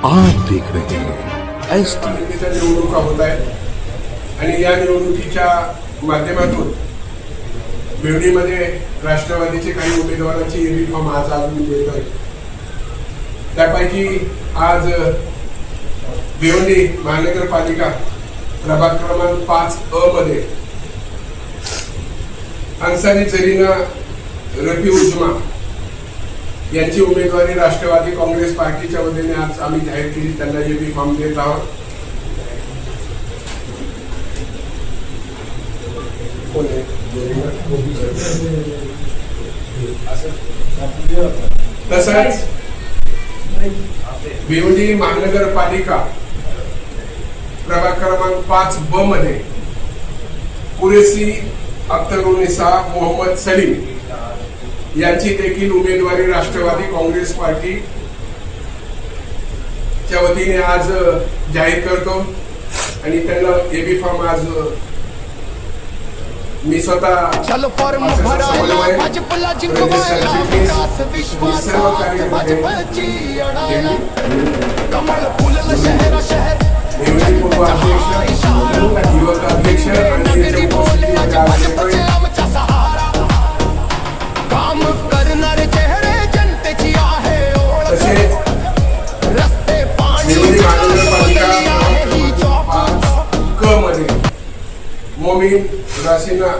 आप देख रहे हैं एस टी। निवडणुका होत आहेत आणि या निवडणुकीच्या माध्यमातून भिवंडीमध्ये राष्ट्रवादीचे काही उमेदवारांची एबी फॉर्म आज मी देतोय। त्यापैकी आज भिवंडी महानगरपालिका प्रभाग क्रमांक 5A मध्ये अन्सारी जरीना रफी उजमा यांची उमेदवारी राष्ट्रवादी काँग्रेस पार्टीच्या वतीने आज आम्ही जाहीर केली। त्यांना एबी फॉर्म देत आहोत। तसंच भिवंडी महानगरपालिका प्रभाग क्रमांक 5B मध्ये कुरेशी अख्तरुन्निसा मोहम्मद सलीम यांची देखील उमेदवारी राष्ट्रवादी काँग्रेस पार्टीच्या वतीने आज जाहीर करतो आणि त्यांना एबी फॉर्म आज मी स्वतः चलो फॉर्म भरायला भाजपला जिंकवायला विकास विश्वासात भाजपची अडायला कमळ फुललं शहर शहर पूर्व अध्यक्ष युवक अध्यक्ष नगरी बोले आज भाजपचे आमचा सहारा काम करणारे चेहरे जनतेची आहे ओळख रस्ते पाणी क मध्ये मोमीन रासिना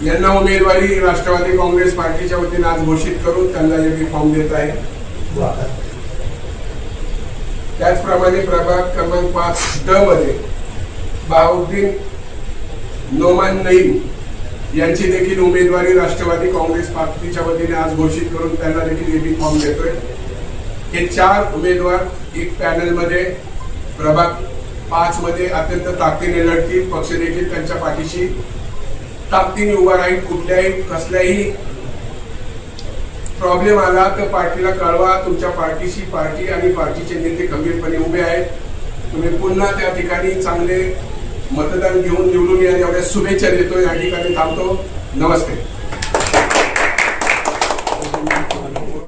यांना उमेदवारी राष्ट्रवादी काँग्रेस पार्टीच्या वतीने आज घोषित करून त्यांना एबी फॉर्म देत आहे। त्याचप्रमाणे प्रभाग क्रमांक 5D मध्ये बाहुद्दीन नोमान नईम यांची देखील उमेदवारी राष्ट्रवादी काँग्रेस पार्टीच्या वतीने आज घोषित करून त्यांना देखील एबी फॉर्म देतोय। हे 4 उमेदवार एक पॅनल मध्ये प्रभाग 5 मध्ये अत्यंत ताकदीने लढतील। पक्ष देखील त्यांच्या पाठीशी ताकदीने उभा राहील। कुठल्याही कसल्याही प्रॉब्लेम आला तर पार्टीला कळवा। तुमच्या पार्टीशी पार्टी आणि पार्टीचे नेते खंबीरपणे उभे आहेत। तुम्ही पुन्हा त्या ठिकाणी चांगले मतदान घेऊन निवडून या एवढ्या शुभेच्छा देतो। या ठिकाणी थांबतो। नमस्ते।